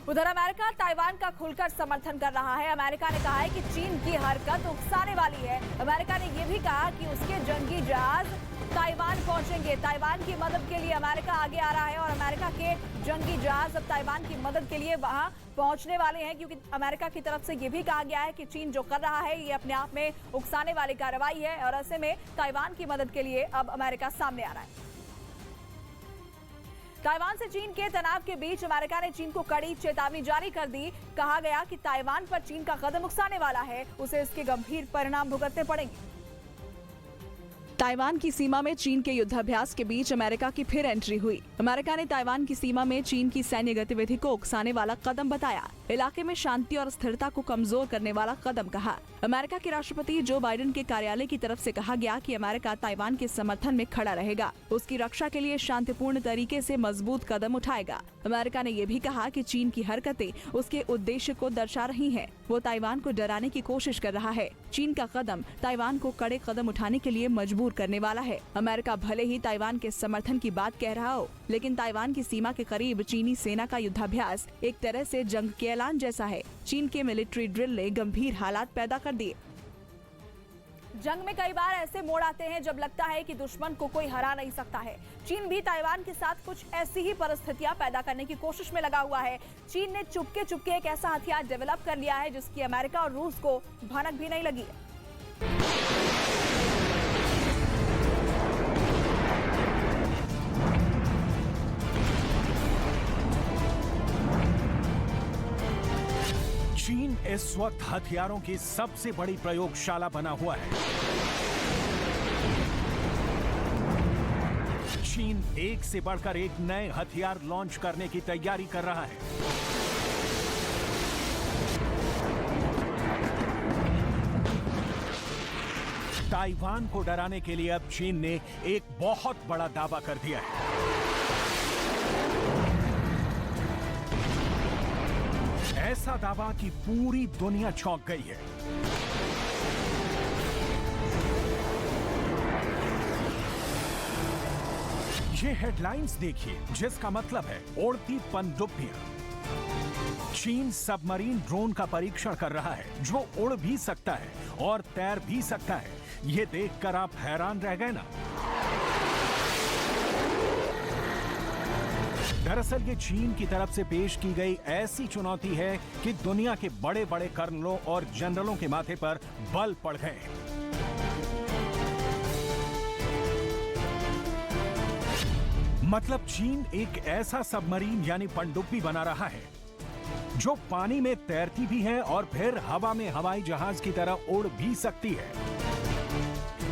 उधर America Taiwan का खुलकर समर्थन कर रहा है। अमेरिका ने कहा है कि चीन की हरकत उकसाने वाली है। अमेरिका ने यह भी कहा कि उसके जंगी जहाज ताइवान पहुंचेंगे। ताइवान की मदद के लिए अमेरिका आगे आ रहा है और अमेरिका के जंगी जहाज अब ताइवान की मदद के लिए वहां पहुंचने वाले हैं, क्योंकि अमेरिका की तरफ से यह भी कहा गया है कि चीन जो कर रहा है ये अपने आप में उकसाने वाली कार्रवाई है और ऐसे में ताइवान की मदद के लिए अब अमेरिका सामने आ रहा है। ताइवान से चीन के तनाव के बीच अमेरिका ने चीन को कड़ी चेतावनी जारी कर दी। कहा गया कि ताइवान पर चीन का कदम उकसाने वाला है, उसे इसके गंभीर परिणाम भुगतने पड़ेंगे। ताइवान की सीमा में चीन के युद्धाभ्यास के बीच अमेरिका की फिर एंट्री हुई। अमेरिका ने ताइवान की सीमा में चीन की सैन्य गतिविधि को उकसाने वाला कदम बताया। इलाके में शांति और स्थिरता को कमजोर करने वाला कदम कहा। अमेरिका के राष्ट्रपति जो बाइडेन के कार्यालय की तरफ से कहा गया कि अमेरिका ताइवान के समर्थन में खड़ा रहेगा, उसकी रक्षा के लिए शांतिपूर्ण तरीके से मजबूत कदम उठाएगा। अमेरिका ने यह भी कहा कि चीन की हरकतें उसके उद्देश्य को दर्शा रही हैं। वो ताइवान को डराने की कोशिश कर रहा है। चीन का कदम ताइवान को कड़े कदम उठाने के लिए मजबूर करने वाला है। अमेरिका भले ही ताइवान के समर्थन की बात कह रहा हो, लेकिन ताइवान की सीमा के करीब चीनी सेना का युद्धाभ्यास एक तरह से जंग के ऐलान जैसा है। चीन के मिलिट्री ड्रिल ने गंभीर हालात पैदा कर दिए। जंग में कई बार ऐसे मोड़ आते हैं जब लगता है कि दुश्मन को कोई हरा नहीं सकता है। चीन भी ताइवान के साथ कुछ ऐसी ही परिस्थितियां पैदा करने की कोशिश में लगा हुआ है। चीन ने चुपके चुपके एक ऐसा हथियार डेवलप कर लिया है जिसकी अमेरिका और रूस को भनक भी नहीं लगी है। चीन इस वक्त हथियारों की सबसे बड़ी प्रयोगशाला बना हुआ है। चीन एक से बढ़कर एक नए हथियार लॉन्च करने की तैयारी कर रहा है। ताइवान को डराने के लिए अब चीन ने एक बहुत बड़ा दावा कर दिया है। ऐसा दावा कि पूरी दुनिया चौंक गई है। ये हेडलाइंस देखिए, जिसका मतलब है उड़ती पनडुब्बियां। चीन सबमरीन ड्रोन का परीक्षण कर रहा है जो उड़ भी सकता है और तैर भी सकता है। ये देखकर आप हैरान रह गए ना? दरअसल ये चीन की तरफ से पेश की गई ऐसी चुनौती है कि दुनिया के बड़े बड़े कर्नलों और जनरलों के माथे पर बल पड़ गए। मतलब चीन एक ऐसा सबमरीन यानी पनडुब्बी बना रहा है जो पानी में तैरती भी है और फिर हवा में हवाई जहाज की तरह उड़ भी सकती है।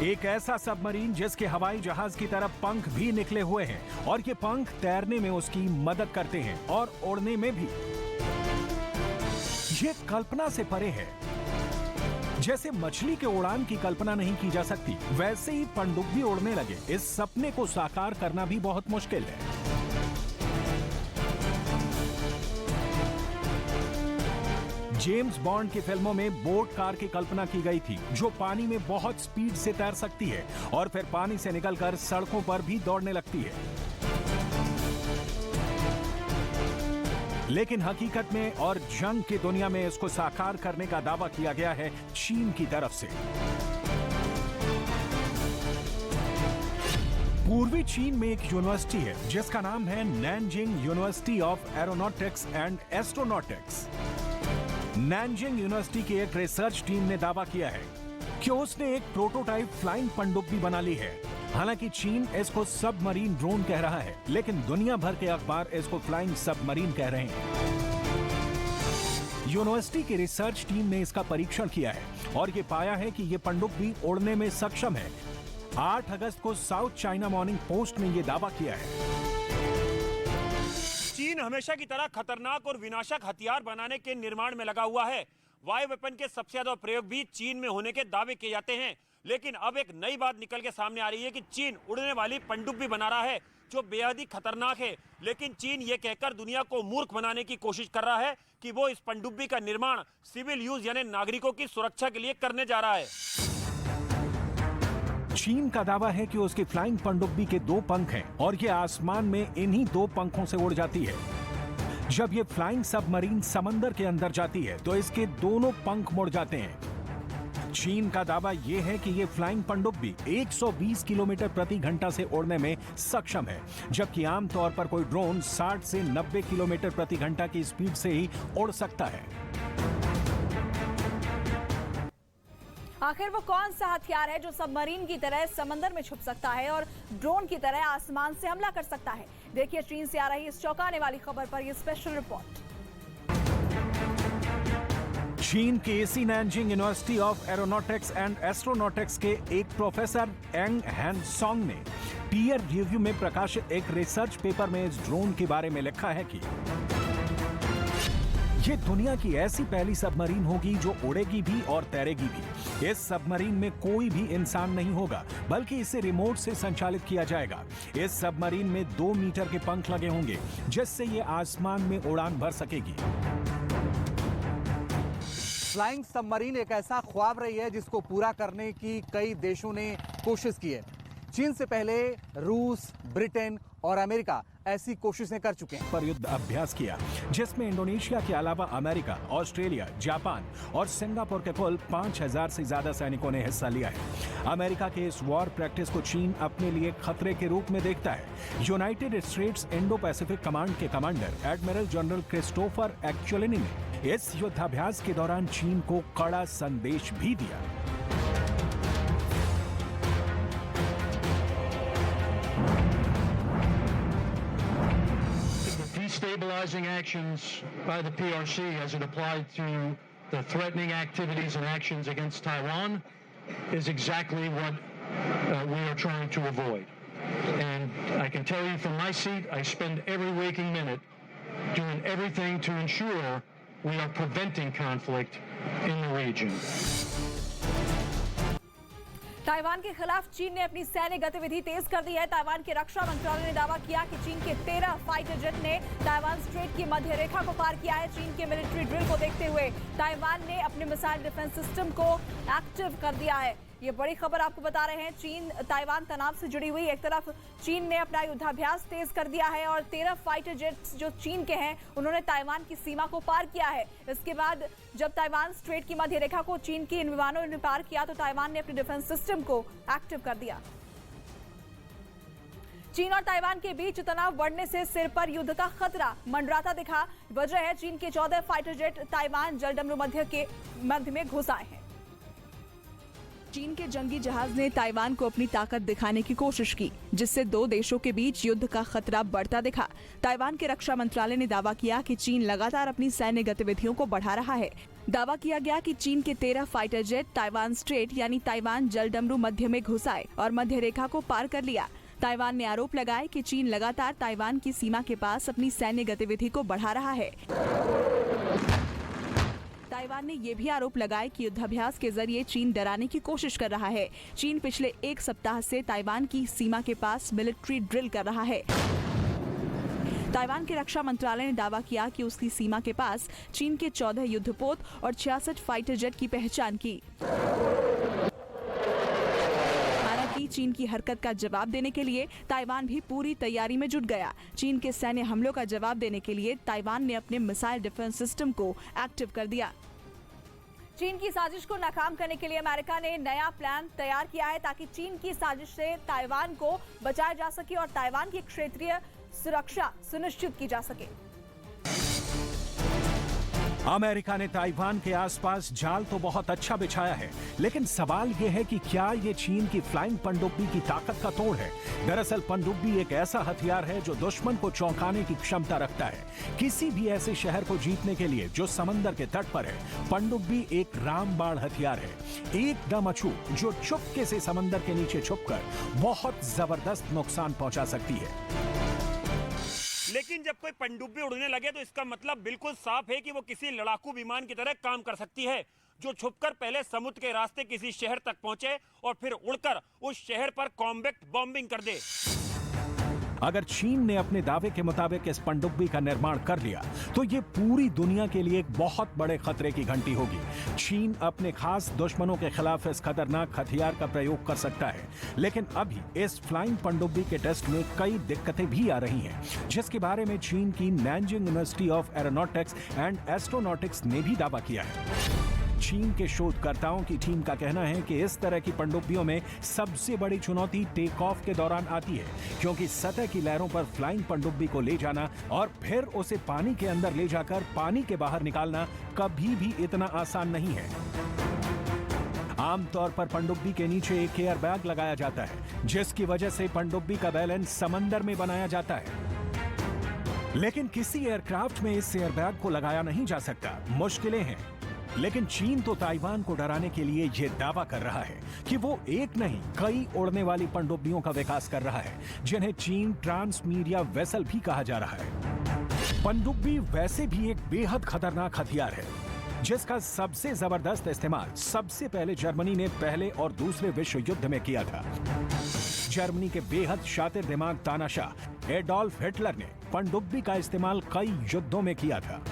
एक ऐसा सबमरीन जिसके हवाई जहाज की तरफ पंख भी निकले हुए हैं और ये पंख तैरने में उसकी मदद करते हैं और उड़ने में भी। ये कल्पना से परे है। जैसे मछली के उड़ान की कल्पना नहीं की जा सकती, वैसे ही पनडुब्बी उड़ने लगे। इस सपने को साकार करना भी बहुत मुश्किल है। जेम्स बॉन्ड की फिल्मों में बोट कार की कल्पना की गई थी जो पानी में बहुत स्पीड से तैर सकती है और फिर पानी से निकलकर सड़कों पर भी दौड़ने लगती है। लेकिन हकीकत में और जंग की दुनिया में इसको साकार करने का दावा किया गया है चीन की तरफ से। पूर्वी चीन में एक यूनिवर्सिटी है जिसका नाम है Nanjing university of aeronautics and astronautics. Nanjing university की एक रिसर्च टीम ने दावा किया है कि उसने एक प्रोटोटाइप फ्लाइंग पनडुब्बी बना ली है। हालांकि चीन इसको सबमरीन ड्रोन कह रहा है, लेकिन दुनिया भर के अखबार इसको फ्लाइंग सबमरीन कह रहे हैं। यूनिवर्सिटी की रिसर्च टीम ने इसका परीक्षण किया है और ये पाया है कि ये पनडुब्बी उड़ने में सक्षम है। 8 अगस्त को साउथ चाइना मॉर्निंग पोस्ट ने यह दावा किया है। चीन हमेशा की तरह खतरनाक और विनाशक हथियार बनाने के निर्माण में लगा हुआ है। वायु वेपन के सबसे ज्यादा प्रयोग भी चीन में होने के दावे किए जाते हैं, लेकिन अब एक नई बात निकल के सामने आ रही है कि चीन उड़ने वाली पनडुब्बी बना रहा है जो बेहद ही खतरनाक है। लेकिन चीन ये कहकर दुनिया को मूर्ख बनाने की कोशिश कर रहा है कि वो इस पनडुब्बी का निर्माण सिविल यूज यानी नागरिकों की सुरक्षा के लिए करने जा रहा है। चीन का दावा है कि उसकी फ्लाइंग पनडुब्बी के 2 पंख हैं और ये आसमान में इन्हीं 2 पंखों से उड़ जाती है। जब ये फ्लाइंग सबमरीन समंदर के अंदर जाती है तो इसके दोनों पंख मुड़ जाते हैं। चीन का दावा यह है कि ये फ्लाइंग पनडुब्बी 120 किलोमीटर प्रति घंटा से उड़ने में सक्षम है, जबकि आमतौर पर कोई ड्रोन 60 से 90 किलोमीटर प्रति घंटा की स्पीड से ही उड़ सकता है। आखिर वो कौन सा हथियार है जो सबमरीन की तरह समंदर में छुप सकता है और ड्रोन की तरह आसमान से हमला कर सकता है? देखिए चीन से आ रही इस चौंकाने वाली खबर पर यह स्पेशल रिपोर्ट। चीन के AC Nanjing university of aeronautics and astronautics के एक प्रोफेसर एंग हैनसोंग ने पीयर रिव्यू में प्रकाशित एक रिसर्च पेपर में इस ड्रोन के बारे में लिखा है कि ये दुनिया की ऐसी पहली सबमरीन होगी जो उड़ेगी भी और तैरेगी भी। इस सबमरीन में कोई भी इंसान नहीं होगा, बल्कि इसे रिमोट से संचालित किया जाएगा। इस सबमरीन में 2 मीटर के पंख लगे होंगे, जिससे ये आसमान में उड़ान भर सकेगी। फ्लाइंग सबमरीन एक ऐसा ख्वाब रही है जिसको पूरा करने की कई देशों ने कोशिश की है। चीन से पहले रूस, ब्रिटेन और अमेरिका ऐसी कोशिशें कर चुके हैं। पर युद्ध अभ्यास किया, जिसमें इंडोनेशिया के अलावा अमेरिका, ऑस्ट्रेलिया, जापान और सिंगापुर के कुल 5000 से ज्यादा सैनिकों ने हिस्सा लिया है। अमेरिका के इस वॉर प्रैक्टिस को चीन अपने लिए खतरे के रूप में देखता है। United states Indo Pacific command के कमांडर एडमिरल जनरल क्रिस्टोफर एक्चुअलिनी ने इस युद्धाभ्यास के दौरान चीन को कड़ा संदेश भी दिया। Destabilizing actions by the PRC as it applied to the threatening activities and actions against Taiwan is exactly what we are trying to avoid. And I can tell you from my seat, I spend every waking minute doing everything to ensure we are preventing conflict in the region. Taiwan के खिलाफ चीन ने अपनी सैन्य गतिविधि तेज कर दी है। Taiwan के रक्षा मंत्रालय ने दावा किया कि चीन के 13 फाइटर जेट ने ताइवान स्ट्रेट की मध्य रेखा को पार किया है। चीन के मिलिट्री ड्रिल को देखते हुए ताइवान ने अपने मिसाइल डिफेंस सिस्टम को एक्टिव कर दिया है। ये बड़ी खबर आपको बता रहे हैं। चीन ताइवान तनाव से जुड़ी हुई, एक तरफ चीन ने अपना युद्धाभ्यास तेज कर दिया है और 13 फाइटर जेट्स जो चीन के हैं उन्होंने ताइवान की सीमा को पार किया है। इसके बाद जब ताइवान स्ट्रेट की मध्य रेखा को चीन के इन विमानों ने पार किया तो ताइवान ने अपने डिफेंस सिस्टम को एक्टिव कर दिया। चीन और ताइवान के बीच तनाव बढ़ने से सिर पर युद्ध का खतरा मंडराता दिखा। वजह है चीन के 14 फाइटर जेट ताइवान जलडमरू मध्य में घुस आए हैं। चीन के जंगी जहाज ने ताइवान को अपनी ताकत दिखाने की कोशिश की, जिससे दो देशों के बीच युद्ध का खतरा बढ़ता दिखा। ताइवान के रक्षा मंत्रालय ने दावा किया कि चीन लगातार अपनी सैन्य गतिविधियों को बढ़ा रहा है। दावा किया गया कि चीन के 13 फाइटर जेट ताइवान स्ट्रेट यानी ताइवान जलडमरू मध्य में घुस आए और मध्य रेखा को पार कर लिया। ताइवान ने आरोप लगाया कि चीन लगातार ताइवान की सीमा के पास अपनी सैन्य गतिविधि को बढ़ा रहा है। ताइवान ने यह भी आरोप लगाया कि युद्धाभ्यास के जरिए चीन डराने की कोशिश कर रहा है। चीन पिछले 1 सप्ताह से ताइवान की सीमा के पास मिलिट्री ड्रिल कर रहा है। ताइवान के रक्षा मंत्रालय ने दावा किया कि उसकी सीमा के पास चीन के 14 युद्धपोत और 66 फाइटर जेट की पहचान की। हालांकि चीन की हरकत का जवाब देने के लिए ताइवान भी पूरी तैयारी में जुट गया। चीन के सैन्य हमलों का जवाब देने के लिए ताइवान ने अपने मिसाइल डिफेंस सिस्टम को एक्टिव कर दिया। चीन की साजिश को नाकाम करने के लिए अमेरिका ने नया प्लान तैयार किया है ताकि चीन की साजिश से ताइवान को बचाया जा सके और ताइवान की क्षेत्रीय सुरक्षा सुनिश्चित की जा सके। अमेरिका ने ताइवान के आसपास जाल तो बहुत अच्छा बिछाया है, लेकिन सवाल यह है कि क्या ये चीन की फ्लाइंग पनडुब्बी की ताकत का तोड़ है। दरअसल पनडुब्बी एक ऐसा हथियार है जो दुश्मन को चौंकाने की क्षमता रखता है। किसी भी ऐसे शहर को जीतने के लिए जो समंदर के तट पर है, पनडुब्बी एक रामबाण हथियार है। एकदम अछूत जो चुपके से समंदर के नीचे छुपकर बहुत जबरदस्त नुकसान पहुंचा सकती है। लेकिन जब कोई पनडुब्बी उड़ने लगे तो इसका मतलब बिल्कुल साफ है कि वो किसी लड़ाकू विमान की तरह काम कर सकती है, जो छुपकर पहले समुद्र के रास्ते किसी शहर तक पहुंचे और फिर उड़कर उस शहर पर कॉम्बैक्ट बॉम्बिंग कर दे। अगर चीन ने अपने दावे के मुताबिक इस पनडुब्बी का निर्माण कर लिया तो ये पूरी दुनिया के लिए एक बहुत बड़े खतरे की घंटी होगी। चीन अपने खास दुश्मनों के खिलाफ इस खतरनाक हथियार का प्रयोग कर सकता है, लेकिन अभी इस फ्लाइंग पनडुब्बी के टेस्ट में कई दिक्कतें भी आ रही हैं, जिसके बारे में चीन की Nanjing university of aeronautics and astronautics ने भी दावा किया है। चीन के शोधकर्ताओं की टीम का कहना है कि इस तरह की पनडुब्बियों में सबसे बड़ी चुनौती टेक ऑफ के दौरान आती है, क्योंकि सतह की लहरों पर फ्लाइंग पनडुब्बी को ले जाना और फिर उसे पानी के अंदर ले जाकर पानी के बाहर निकालना कभी भी इतना आसान नहीं है। आमतौर पर पनडुब्बी के नीचे एक एयर बैग लगाया जाता है, जिसकी वजह से पनडुब्बी का बैलेंस समंदर में बनाया जाता है, लेकिन किसी एयरक्राफ्ट में इस एयर बैग को लगाया नहीं जा सकता। मुश्किलें हैं, लेकिन चीन तो ताइवान को डराने के लिए यह दावा कर रहा है कि वो एक नहीं कई उड़ने वाली पनडुब्बियों का विकास कर रहा है, जिन्हें चीन ट्रांसमीडिया वेसल भी कहा जा रहा है। पनडुब्बी वैसे भी एक बेहद खतरनाक हथियार है, जिसका सबसे जबरदस्त इस्तेमाल सबसे पहले जर्मनी ने पहले और दूसरे विश्व युद्ध में किया था। जर्मनी के बेहद शातिर दिमाग तानाशाह एडोल्फ हिटलर ने पनडुब्बी का इस्तेमाल कई युद्धों में किया था।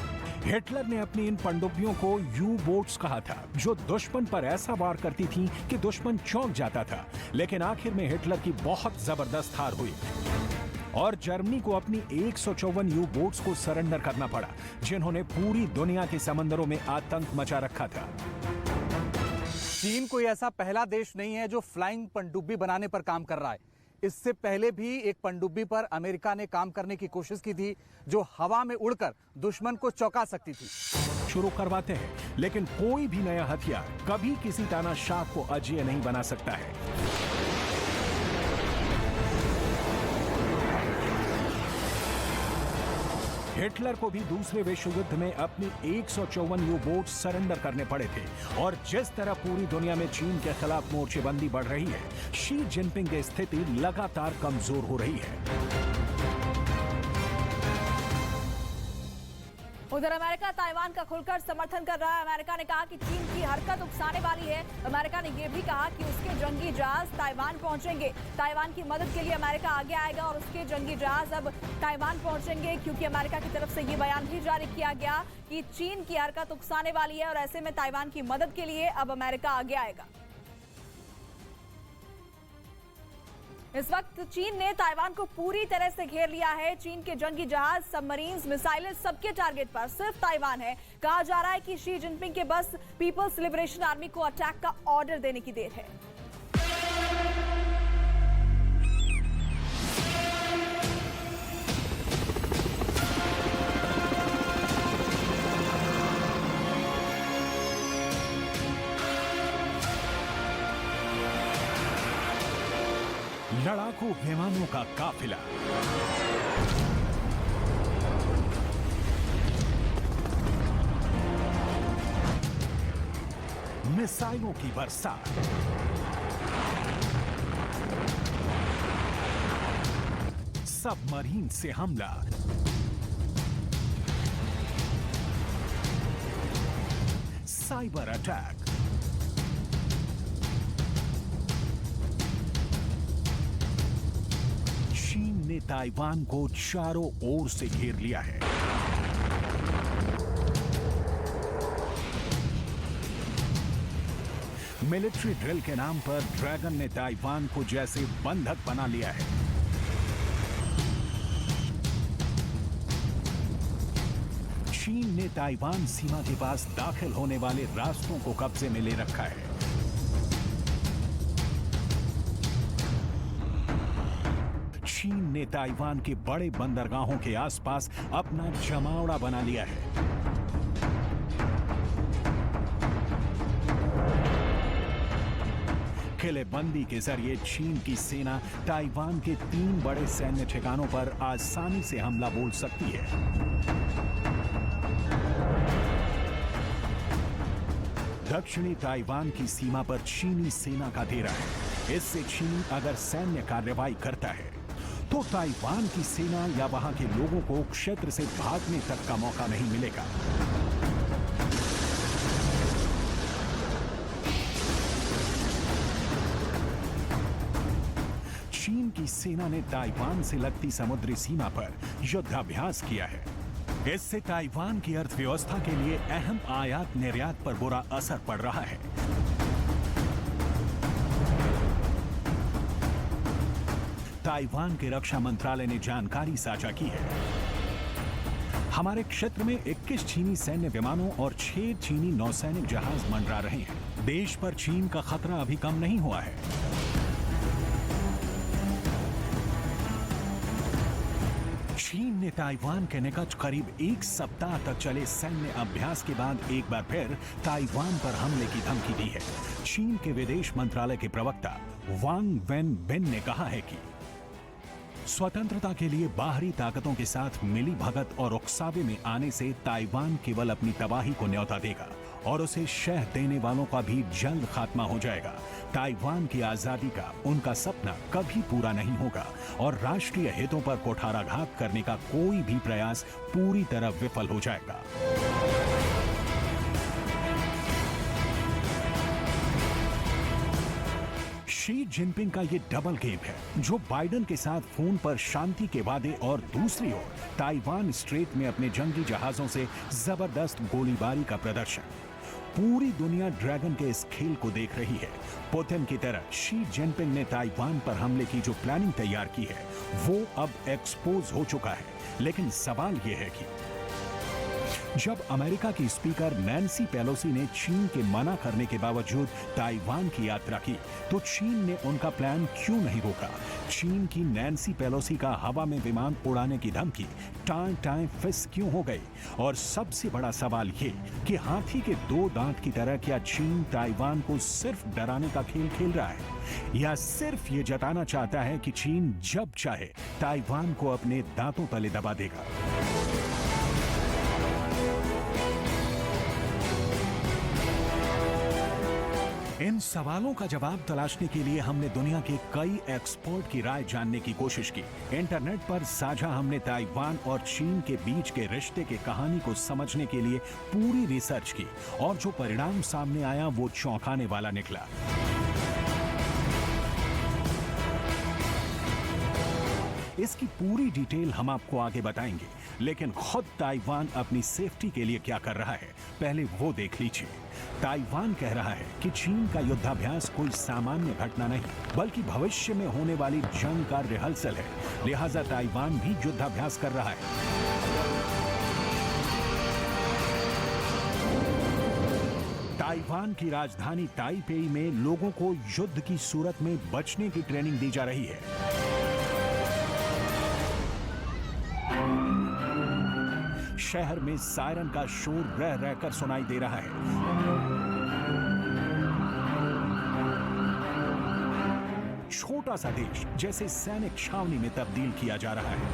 हिटलर ने अपनी इन पनडुब्बियों को यू बोट्स कहा था, जो दुश्मन पर ऐसा वार करती थीं कि दुश्मन चौंक जाता था। लेकिन आखिर में हिटलर की बहुत जबरदस्त हार हुई और जर्मनी को अपनी 154 यू बोट्स को सरेंडर करना पड़ा, जिन्होंने पूरी दुनिया के समंदरों में आतंक मचा रखा था। चीन कोई ऐसा पहला देश नहीं है जो फ्लाइंग पनडुब्बी बनाने पर काम कर रहा है। इससे पहले भी एक पनडुब्बी पर अमेरिका ने काम करने की कोशिश की थी, जो हवा में उड़कर दुश्मन को चौंका सकती थी। शुरू करवाते हैं, लेकिन कोई भी नया हथियार कभी किसी तानाशाह को अजेय नहीं बना सकता है। हिटलर को भी दूसरे विश्व युद्ध में अपनी 154 यू बोट सरेंडर करने पड़े थे, और जिस तरह पूरी दुनिया में चीन के खिलाफ मोर्चेबंदी बढ़ रही है, शी जिनपिंग की स्थिति लगातार कमजोर हो रही है। उधर अमेरिका ताइवान का खुलकर समर्थन कर रहा है। अमेरिका ने कहा कि चीन की हरकत उकसाने वाली है। अमेरिका ने यह भी कहा कि उसके जंगी जहाज ताइवान पहुंचेंगे। ताइवान की मदद के लिए अमेरिका आगे आएगा और उसके जंगी जहाज अब ताइवान पहुंचेंगे, क्योंकि अमेरिका की तरफ से ये बयान भी जारी किया गया कि चीन की हरकत उकसाने वाली है और ऐसे में ताइवान की मदद के लिए अब अमेरिका आगे आएगा। इस वक्त चीन ने ताइवान को पूरी तरह से घेर लिया है। चीन के जंगी जहाज, सबमरीन्स, मिसाइलें सबके टारगेट पर सिर्फ ताइवान है। कहा जा रहा है कि शी जिनपिंग के बस पीपल्स लिबरेशन आर्मी को अटैक का ऑर्डर देने की देर है। लड़ाकू विमानों का काफिला, मिसाइलों की बरसात, सबमरीन से हमला, साइबर अटैक, चीन ने ताइवान को चारों ओर से घेर लिया है। मिलिट्री ड्रिल के नाम पर ड्रैगन ने ताइवान को जैसे बंधक बना लिया है। चीन ने ताइवान सीमा के पास दाखिल होने वाले रास्तों को कब्जे में ले रखा है। चीन ने ताइवान के बड़े बंदरगाहों के आसपास अपना जमावड़ा बना लिया है। किलेबंदी के जरिए चीन की सेना ताइवान के 3 बड़े सैन्य ठिकानों पर आसानी से हमला बोल सकती है। दक्षिणी ताइवान की सीमा पर चीनी सेना का डेरा है। इससे चीन अगर सैन्य कार्रवाई करता है तो ताइवान की सेना या वहां के लोगों को क्षेत्र से भागने तक का मौका नहीं मिलेगा। चीन की सेना ने ताइवान से लगती समुद्री सीमा पर युद्धाभ्यास किया है। इससे ताइवान की अर्थव्यवस्था के लिए अहम आयात निर्यात पर बुरा असर पड़ रहा है। ताइवान के रक्षा मंत्रालय ने जानकारी साझा की है। हमारे क्षेत्र में 21 चीनी सैन्य विमानों और 6 चीनी नौसैनिक जहाज मंडरा रहे हैं। देश पर चीन का खतरा अभी कम नहीं हुआ है। चीन ने ताइवान के निकट करीब 1 सप्ताह तक चले सैन्य अभ्यास के बाद एक बार फिर ताइवान पर हमले की धमकी दी है। चीन के विदेश मंत्रालय के प्रवक्ता वांग वेनबिन ने कहा है कि स्वतंत्रता के लिए बाहरी ताकतों के साथ मिली भगत और उकसावे में आने से ताइवान केवल अपनी तबाही को न्योता देगा और उसे शह देने वालों का भी जल्द खात्मा हो जाएगा। ताइवान की आजादी का उनका सपना कभी पूरा नहीं होगा और राष्ट्रीय हितों पर कुठाराघात करने का कोई भी प्रयास पूरी तरह विफल हो जाएगा। शी जिनपिंग का ये डबल गेम है, जो बाइडेन के साथ फोन पर शांति के वादे और दूसरी ओर ताइवान स्ट्रेट में अपने जंगी जहाजों से जबरदस्त गोलीबारी का प्रदर्शन। पूरी दुनिया ड्रैगन के इस खेल को देख रही है। पुतिन की तरह शी जिनपिंग ने ताइवान पर हमले की जो प्लानिंग तैयार की है वो अब एक्सपोज हो चुका है। लेकिन सवाल ये है कि जब अमेरिका की स्पीकर नैन्सी पेलोसी ने चीन के मना करने के बावजूद ताइवान की यात्रा की, तो चीन ने उनका प्लान क्यों नहीं रोका? चीन की नैन्सी पेलोसी का हवा में विमान उड़ाने की धमकी टाइम टाइम फिस क्यों हो गई? और सबसे बड़ा सवाल ये कि हाथी के 2 दांत की तरह क्या चीन ताइवान को सिर्फ डराने का खेल खेल रहा है या सिर्फ ये जताना चाहता है कि चीन जब चाहे ताइवान को अपने दांतों तले दबा देगा? इन सवालों का जवाब तलाशने के लिए हमने दुनिया के कई एक्सपर्ट की राय जानने की कोशिश की। इंटरनेट पर साझा हमने ताइवान और चीन के बीच के रिश्ते के कहानी को समझने के लिए पूरी रिसर्च की और जो परिणाम सामने आया वो चौंकाने वाला निकला। इसकी पूरी डिटेल हम आपको आगे बताएंगे, लेकिन खुद ताइवान अपनी सेफ्टी के लिए क्या कर रहा है पहले वो देख लीजिए। ताइवान कह रहा है कि चीन का युद्धाभ्यास कोई सामान्य घटना नहीं बल्कि भविष्य में होने वाली जंग का रिहर्सल है, लिहाजा ताइवान भी युद्धाभ्यास कर रहा है। ताइवान की राजधानी ताइपेई में लोगों को युद्ध की सूरत में बचने की ट्रेनिंग दी जा रही है। शहर में सायरन का शोर रह रहकर सुनाई दे रहा है। छोटा सा देश जैसे सैनिक छावनी में तब्दील किया जा रहा है।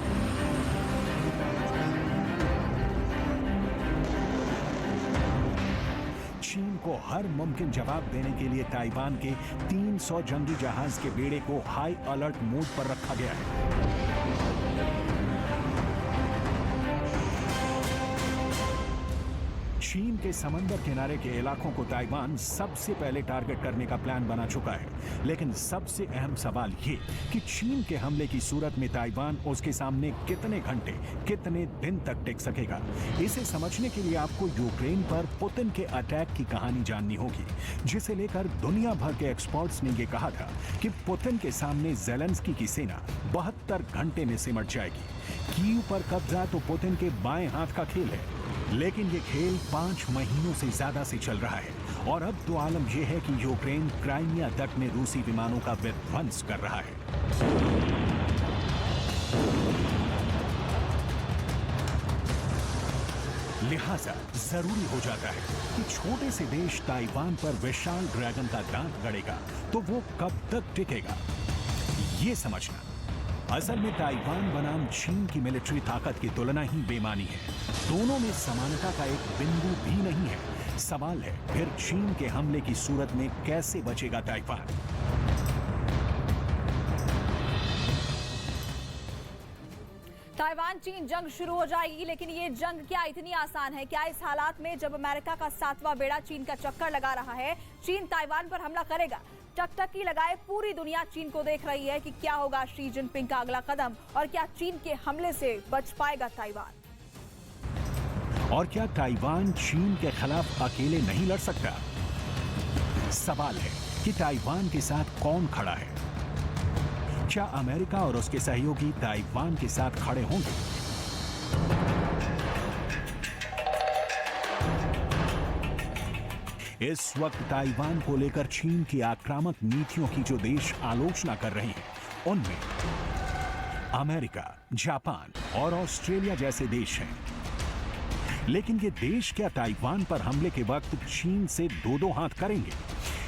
चीन को हर मुमकिन जवाब देने के लिए ताइवान के 300 जंगी जहाज के बेड़े को हाई अलर्ट मोड पर रखा गया है। चीन के समंदर किनारे के इलाकों को ताइवान सबसे पहले टारगेट करने का प्लान बना चुका है, लेकिन सबसे अहम सवाल ये कि चीन के हमले की सूरत में ताइवान उसके सामने कितने घंटे, कितने दिन तक टिक सकेगा। इसे समझने के लिए आपको यूक्रेन पर पुतिन के अटैक की कहानी जाननी होगी, जिसे लेकर दुनिया भर के एक्सपर्ट्स ने ये कहा था कि पुतिन के सामने ज़ेलेंस्की की सेना 72 घंटे में सिमट जाएगी। कीव पर कब्जा तो पुतिन के बाएं हाथ का खेल है, लेकिन ये खेल 5 महीनों से ज्यादा से चल रहा है और अब तो आलम यह है कि यूक्रेन क्राइमिया तट में रूसी विमानों का विध्वंस कर रहा है। लिहाजा जरूरी हो जाता है कि छोटे से देश ताइवान पर विशाल ड्रैगन का दांत गड़ेगा तो वो कब तक टिकेगा, ये समझना। असल में ताइवान बनाम चीन की मिलिट्री ताकत की तुलना ही बेमानी है। दोनों में समानता का एक बिंदु भी नहीं है। सवाल है फिर चीन के हमले की सूरत में कैसे बचेगा ताइवान? ताइवान चीन जंग शुरू हो जाएगी, लेकिन ये जंग क्या इतनी आसान है? क्या इस हालात में जब अमेरिका का 7वां बेड़ा चीन का चक्कर लगा रहा है, चीन ताइवान पर हमला करेगा? टकटकी लगाए पूरी दुनिया चीन को देख रही है कि क्या होगा शी जिनपिंग का अगला कदम और क्या चीन के हमले से बच पाएगा ताइवान। और क्या ताइवान चीन के खिलाफ अकेले नहीं लड़ सकता? सवाल है कि ताइवान के साथ कौन खड़ा है? क्या अमेरिका और उसके सहयोगी ताइवान के साथ खड़े होंगे? इस वक्त ताइवान को लेकर चीन की आक्रामक नीतियों की जो देश आलोचना कर रहे हैं, उनमें अमेरिका, जापान और ऑस्ट्रेलिया जैसे देश हैं। लेकिन ये देश क्या ताइवान पर हमले के वक्त चीन से दो हाथ करेंगे?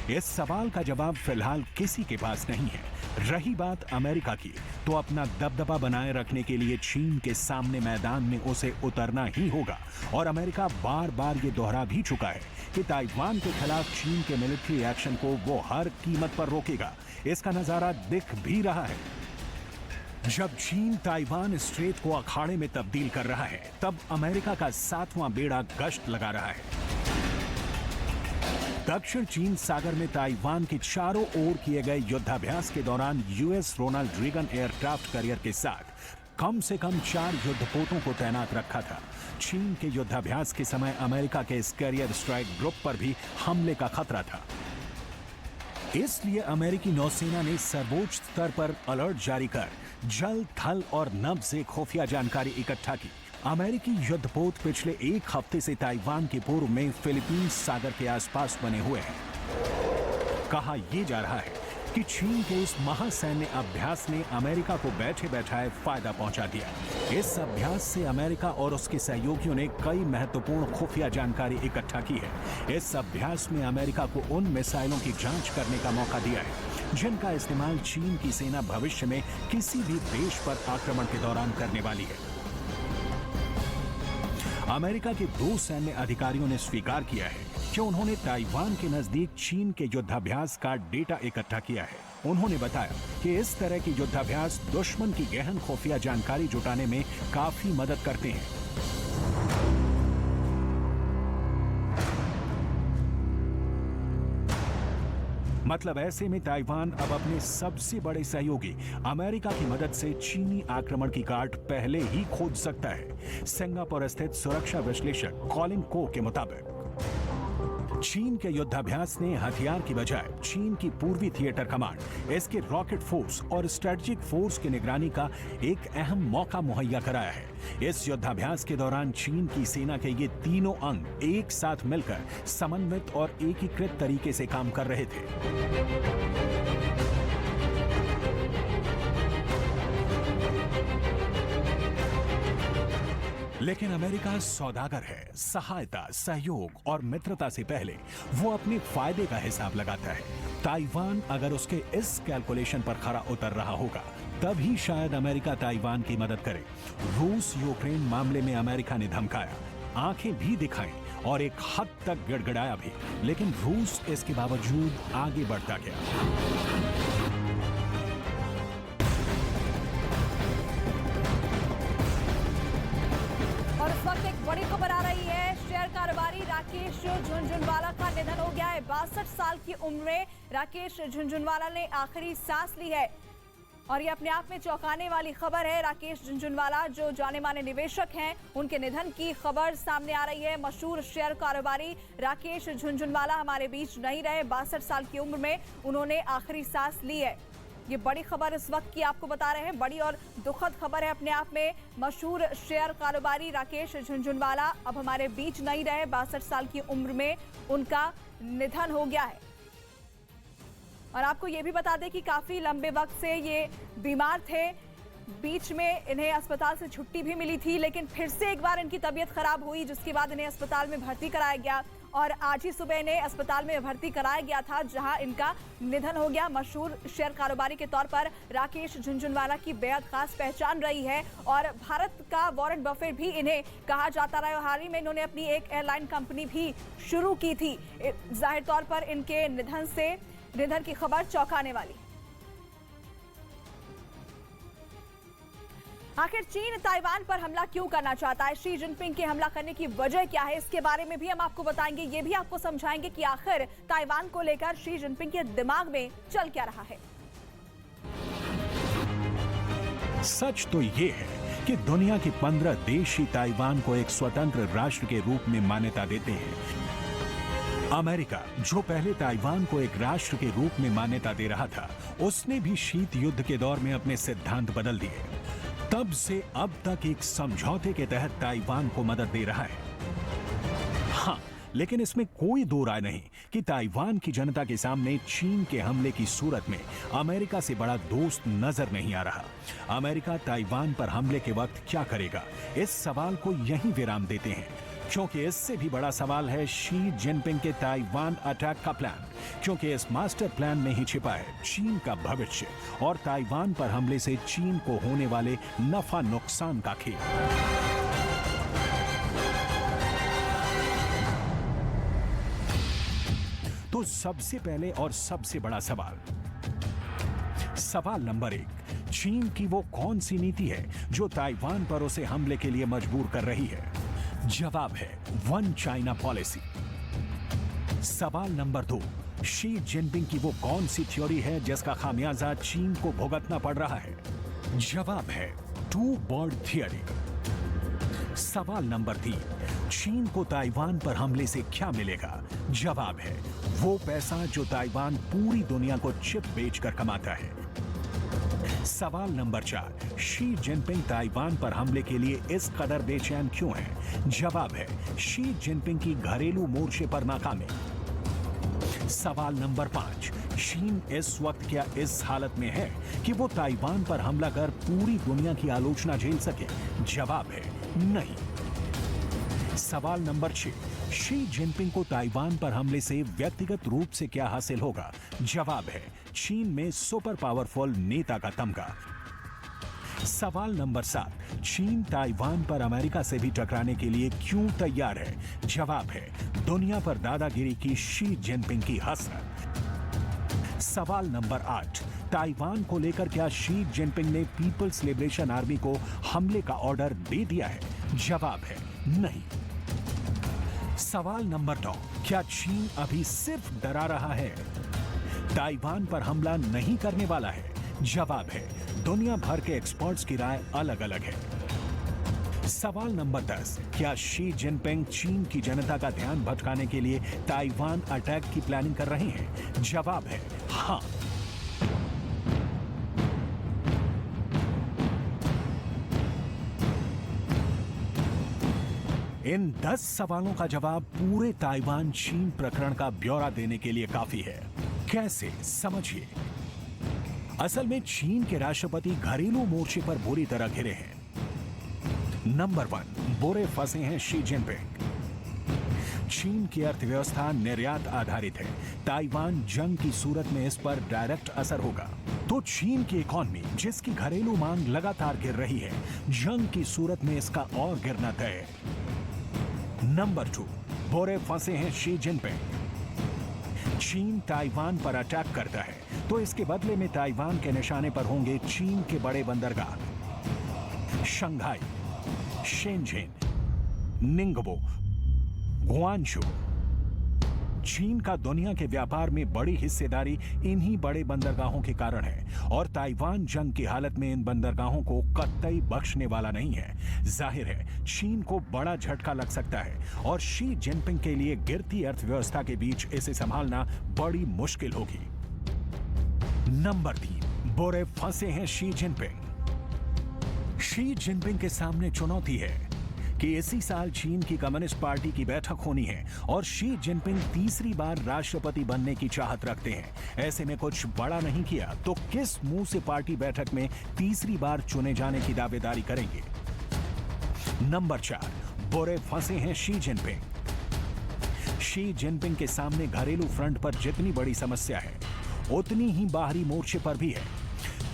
इस सवाल का जवाब फिलहाल किसी के पास नहीं है। रही बात अमेरिका की, तो अपना दबदबा बनाए रखने के लिए चीन के सामने मैदान में उसे उतरना ही होगा। और अमेरिका बार बार ये दोहरा भी चुका है कि ताइवान के खिलाफ चीन के मिलिट्री एक्शन को वो हर कीमत पर रोकेगा। इसका नजारा दिख भी रहा है। जब चीन ताइवान स्ट्रेट को अखाड़े में तब्दील कर रहा है, तब अमेरिका का 7वां बेड़ा गश्त लगा रहा है। दक्षिण चीन सागर में ताइवान के चारों ओर किए गए युद्धाभ्यास के दौरान US Ronald Reagan aircraft carrier के साथ कम से कम 4 युद्धपोतों को तैनात रखा था। चीन के युद्धाभ्यास के समय अमेरिका के इस कैरियर स्ट्राइक ग्रुप पर भी हमले का खतरा था। इसलिए अमेरिकी नौसेना ने सर्वोच्च स्तर पर अलर्ट जारी कर जल, थल और नभ से खुफिया जानकारी इकट्ठा की। अमेरिकी युद्धपोत पिछले एक हफ्ते से ताइवान के पूर्व में फिलीपींस सागर के आसपास बने हुए हैं। कहा यह जा रहा है कि चीन के इस महासैन्य अभ्यास ने अमेरिका को बैठे बैठाए फायदा पहुंचा दिया। इस अभ्यास से अमेरिका और उसके सहयोगियों ने कई महत्वपूर्ण खुफिया जानकारी इकट्ठा की है। इस अभ्यास में अमेरिका को उन मिसाइलों की जांच करने का मौका दिया है जिनका इस्तेमाल चीन की सेना भविष्य में किसी भी देश पर आक्रमण के दौरान करने वाली है। अमेरिका के 2 सैन्य अधिकारियों ने स्वीकार किया है कि उन्होंने ताइवान के नजदीक चीन के युद्धाभ्यास का डेटा इकट्ठा किया है। उन्होंने बताया कि इस तरह के युद्धाभ्यास दुश्मन की गहन खुफिया जानकारी जुटाने में काफी मदद करते हैं। मतलब ऐसे में ताइवान अब अपने सबसे बड़े सहयोगी अमेरिका की मदद से चीनी आक्रमण की गांठ पहले ही खोज सकता है। सिंगापुर स्थित सुरक्षा विश्लेषक कॉलिन को के मुताबिक चीन के युद्धाभ्यास ने हथियार की बजाय चीन की पूर्वी थिएटर कमांड, इसके रॉकेट फोर्स और स्ट्रेटेजिक फोर्स की निगरानी का एक अहम मौका मुहैया कराया है। इस युद्धाभ्यास के दौरान चीन की सेना के ये तीनों अंग एक साथ मिलकर समन्वित और एकीकृत तरीके से काम कर रहे थे। लेकिन अमेरिका सौदागर है। सहायता, सहयोग और मित्रता से पहले वो अपने फायदे का हिसाब लगाता है। ताइवान अगर उसके इस कैलकुलेशन पर खरा उतर रहा होगा, तभी शायद अमेरिका ताइवान की मदद करे। रूस यूक्रेन मामले में अमेरिका ने धमकाया, आंखें भी दिखाई और एक हद तक गिड़गिड़ाया भी, लेकिन रूस इसके बावजूद आगे बढ़ता गया। और इस वक्त एक बड़ी खबर आ रही है। शेयर कारोबारी राकेश झुनझुनवाला का निधन हो गया है। 62 साल की उम्र में राकेश झुनझुनवाला ने आखिरी सांस ली है और ये अपने आप में चौंकाने वाली खबर है। राकेश झुनझुनवाला जो जाने माने निवेशक हैं, उनके निधन की खबर सामने आ रही है। मशहूर शेयर कारोबारी राकेश झुनझुनवाला हमारे बीच नहीं रहे। 62 साल की उम्र में उन्होंने आखिरी सांस ली है। ये बड़ी खबर इस वक्त की आपको बता रहे हैं। बड़ी और दुखद खबर है अपने आप में। मशहूर शेयर कारोबारी राकेश झुनझुनवाला अब हमारे बीच नहीं रहे। 62 साल की उम्र में उनका निधन हो गया है। और आपको ये भी बता दें कि काफी लंबे वक्त से ये बीमार थे। बीच में इन्हें अस्पताल से छुट्टी भी मिली थी, लेकिन फिर से एक बार इनकी तबीयत खराब हुई, जिसके बाद इन्हें अस्पताल में भर्ती कराया गया और आज ही सुबह इन्हें अस्पताल में भर्ती कराया गया था, जहां इनका निधन हो गया। मशहूर शेयर कारोबारी के तौर पर राकेश झुनझुनवाला की बेहद खास पहचान रही है और भारत का वॉरेन बफेट भी इन्हें कहा जाता रहा। हाल ही में इन्होंने अपनी एक एयरलाइन कंपनी भी शुरू की थी। जाहिर तौर पर इनके निधन की खबर चौंकाने वाली। आखिर चीन ताइवान पर हमला क्यों करना चाहता है, शी जिनपिंग के हमला करने की वजह क्या है, इसके बारे में भी हम आपको बताएंगे। ये भी आपको समझाएंगे कि आखिर ताइवान को लेकर शी जिनपिंग के दिमाग में चल क्या रहा है। सच तो ये है कि दुनिया के 15 देश ही ताइवान को एक स्वतंत्र राष्ट्र के रूप में मान्यता देते हैं। अमेरिका, जो पहले ताइवान को एक राष्ट्र के रूप में मान्यता दे रहा था, उसने भी शीत युद्ध के दौर में अपने सिद्धांत बदल दिए। तब से अब तक एक समझौते के तहत ताइवान को मदद दे रहा है। हाँ, लेकिन इसमें कोई दो राय नहीं कि ताइवान की जनता के सामने चीन के हमले की सूरत में अमेरिका से बड़ा दोस्त नजर नहीं आ रहा। अमेरिका ताइवान पर हमले के वक्त क्या करेगा, इस सवाल को यहीं विराम देते हैं, क्योंकि इससे भी बड़ा सवाल है शी जिनपिंग के ताइवान अटैक का प्लान, क्योंकि इस मास्टर प्लान में ही छिपा है चीन का भविष्य और ताइवान पर हमले से चीन को होने वाले नफा नुकसान का खेल। तो सबसे पहले और सबसे बड़ा सवाल नंबर 1, चीन की वो कौन सी नीति है जो ताइवान पर उसे हमले के लिए मजबूर कर रही है? जवाब है वन चाइना पॉलिसी। सवाल नंबर 2, शी जिनपिंग की वो कौन सी थ्योरी है जिसका खामियाजा चीन को भुगतना पड़ रहा है? जवाब है टू वर्ल्ड थियरी। सवाल नंबर 3, चीन को ताइवान पर हमले से क्या मिलेगा? जवाब है वो पैसा जो ताइवान पूरी दुनिया को चिप बेचकर कमाता है। सवाल नंबर 4, शी जिनपिंग ताइवान पर हमले के लिए इस कदर बेचैन क्यों है? जवाब है शी जिनपिंग की घरेलू मोर्चे पर नाकामी। सवाल नंबर 5, चीन इस वक्त क्या इस हालत में है कि वो ताइवान पर हमला कर पूरी दुनिया की आलोचना झेल सके? जवाब है नहीं। सवाल नंबर 6, शी जिनपिंग को ताइवान पर हमले से व्यक्तिगत रूप से क्या हासिल होगा? जवाब है चीन में सुपर पावरफुल नेता का तमगा। सवाल नंबर 7, चीन ताइवान पर अमेरिका से भी टकराने के लिए क्यों तैयार है? जवाब है दुनिया पर दादागिरी की शी जिनपिंग की हसरत। सवाल नंबर 8, ताइवान को लेकर क्या शी जिनपिंग ने पीपल्स लिबरेशन आर्मी को हमले का ऑर्डर दे दिया है? जवाब है नहीं। सवाल नंबर 9, क्या चीन अभी सिर्फ डरा रहा है, ताइवान पर हमला नहीं करने वाला है? जवाब है दुनिया भर के एक्सपर्ट्स की राय अलग अलग है। सवाल नंबर 10, क्या शी जिनपिंग चीन की जनता का ध्यान भटकाने के लिए ताइवान अटैक की प्लानिंग कर रहे हैं? जवाब है हाँ। इन 10 सवालों का जवाब पूरे ताइवान चीन प्रकरण का ब्यौरा देने के लिए काफी है। कैसे, समझिए। असल में चीन के राष्ट्रपति घरेलू मोर्चे पर बुरी तरह घिरे हैं। नंबर 1, बुरे फंसे हैं शी जिनपिंग। चीन की अर्थव्यवस्था निर्यात आधारित है। ताइवान जंग की सूरत में इस पर डायरेक्ट असर होगा। तो चीन की इकॉनमी, जिसकी घरेलू मांग लगातार गिर रही है, जंग की सूरत में इसका और गिरना तय है। नंबर 2, बुरे फंसे हैं शी जिनपिंग। चीन ताइवान पर अटैक करता है तो इसके बदले में ताइवान के निशाने पर होंगे चीन के बड़े बंदरगाह शंघाई, शेनझेन, निंगबो, गुआंझू। चीन का दुनिया के व्यापार में बड़ी हिस्सेदारी इन्हीं बड़े बंदरगाहों के कारण है और ताइवान जंग की हालत में इन बंदरगाहों को कतई बख्शने वाला नहीं है। जाहिर है चीन को बड़ा झटका लग सकता है और शी जिनपिंग के लिए गिरती अर्थव्यवस्था के बीच इसे संभालना बड़ी मुश्किल होगी। नंबर 3, बुरे फंसे हैं शी जिनपिंग। शी जिनपिंग के सामने चुनौती है कि इसी साल चीन की कम्युनिस्ट पार्टी की बैठक होनी है और शी जिनपिंग तीसरी बार राष्ट्रपति बनने की चाहत रखते हैं। ऐसे में कुछ बड़ा नहीं किया तो किस मुंह से पार्टी बैठक में तीसरी बार चुने जाने की दावेदारी करेंगे? नंबर 4, बुरे फंसे हैं शी जिनपिंग। शी जिनपिंग के सामने घरेलू फ्रंट पर जितनी बड़ी समस्या है उतनी ही बाहरी मोर्चे पर भी है।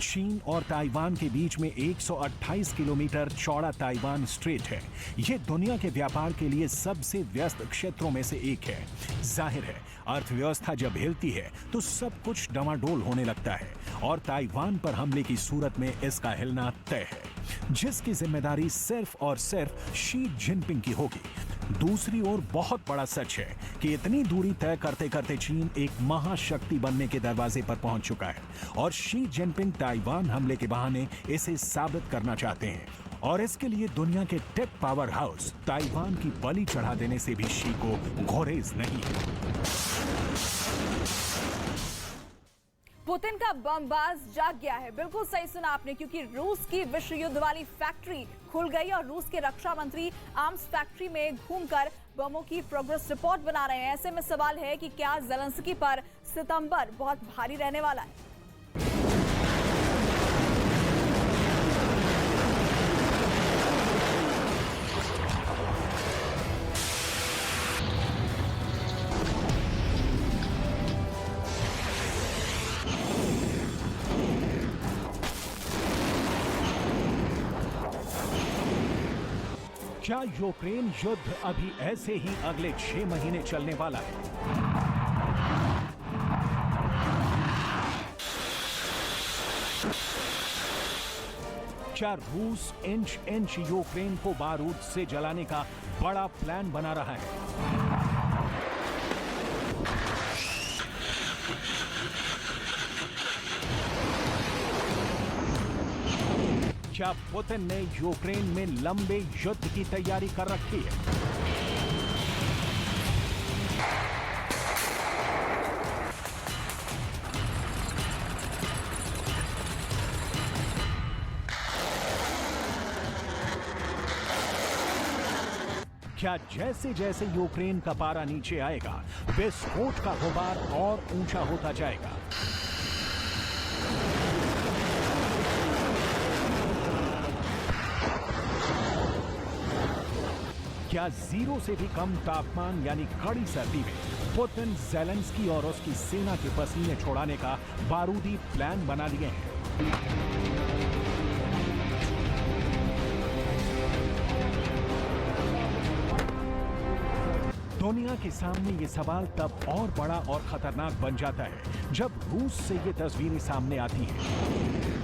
चीन और ताइवान के बीच में 128 किलोमीटर चौड़ा ताइवान स्ट्रेट है। यह दुनिया के व्यापार के लिए सबसे व्यस्त क्षेत्रों में से एक है। जाहिर है अर्थव्यवस्था जब हिलती है तो सब कुछ डमाडोल होने लगता है और ताइवान पर हमले की सूरत में इसका हिलना तय है। जिसकी जिम्मेदारी सिर्फ और सिर्फ शी जिनपिंग की होगी। दूसरी ओर बहुत बड़ा सच है कि इतनी दूरी तय करते करते चीन एक महाशक्ति बनने के दरवाजे पर पहुंच चुका है और शी जिनपिंग ताइवान हमले के बहाने इसे साबित करना चाहते हैं और इसके लिए दुनिया के टेक पावर हाउस ताइवान की बलि चढ़ा देने से भी शी को गुरेज नहीं है। पुतिन का बमबाज जाग गया है। बिल्कुल सही सुना आपने, क्योंकि रूस की विश्व युद्ध वाली फैक्ट्री खुल गई और रूस के रक्षा मंत्री आर्म्स फैक्ट्री में घूमकर बमों की प्रोग्रेस रिपोर्ट बना रहे हैं। ऐसे में सवाल है कि क्या ज़ेलेंस्की पर सितंबर बहुत भारी रहने वाला है। क्या यूक्रेन युद्ध अभी ऐसे ही अगले 6 महीने चलने वाला है? क्या रूस इंच इंच यूक्रेन को बारूद से जलाने का बड़ा प्लान बना रहा है? क्या पुतिन ने यूक्रेन में लंबे युद्ध की तैयारी कर रखी है? क्या जैसे जैसे यूक्रेन का पारा नीचे आएगा, विस्फोट का गुबार और ऊंचा होता जाएगा? क्या 0 से भी कम तापमान यानी कड़ी सर्दी में पुतिन ज़ेलेंस्की और उसकी सेना के पसीने छुड़ाने का बारूदी प्लान बना लिए हैं? दुनिया के सामने ये सवाल तब और बड़ा और खतरनाक बन जाता है जब रूस से ये तस्वीरें सामने आती हैं।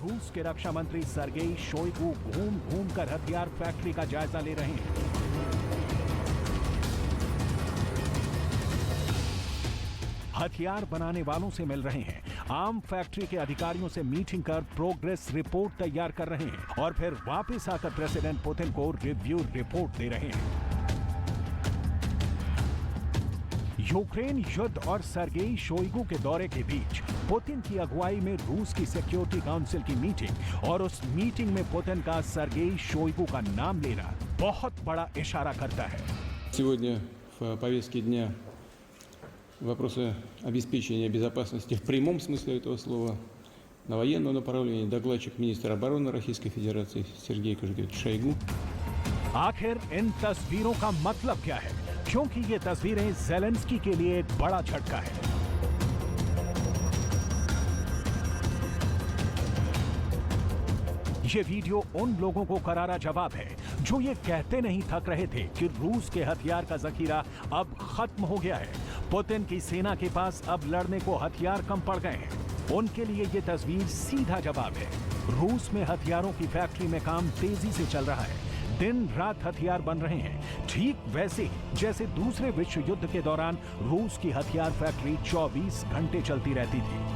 रूस के रक्षा मंत्री सर्गेई शोइगु घूम घूम कर हथियार फैक्ट्री का जायजा ले रहे हैं। हथियार बनाने वालों से मिल रहे हैं, आर्म फैक्ट्री के अधिकारियों से मीटिंग कर प्रोग्रेस रिपोर्ट तैयार कर रहे हैं और फिर वापस आकर प्रेसिडेंट पुतिन को रिव्यू रिपोर्ट दे रहे हैं। यूक्रेन युद्ध और सर्गेई शोइगु के दौरे के बीच पुतिन की अगुवाई में रूस की सिक्योरिटी काउंसिल की मीटिंग और उस मीटिंग में पुतिन का सर्गेई शोइगु का नाम लेना बहुत बड़ा इशारा करता है। Сегодня в повестке дня вопросы обеспечения безопасности в прямом смысле этого слова на военном направлении. Докладчик министра обороны Российской Федерации Сергей Кожугетович Шойгу. आखिर इन तस्वीरों का मतलब क्या है? क्योंकि ये तस्वीरें ज़ेलेंस्की के लिए एक बड़ा झटका है। ये वीडियो उन लोगों को करारा जवाब है जो ये कहते नहीं थक रहे थे कि रूस के हथियार का जखीरा अब खत्म हो गया है। पुतिन की सेना के पास अब लड़ने को हथियार कम पड़ गए हैं। उनके लिए ये तस्वीर सीधा जवाब है। रूस में हथियारों की फैक्ट्री में काम तेजी से चल रहा है, दिन रात हथियार बन रहे हैं, ठीक वैसे ही जैसे दूसरे विश्व युद्ध के दौरान रूस की हथियार फैक्ट्री 24 घंटे चलती रहती थी।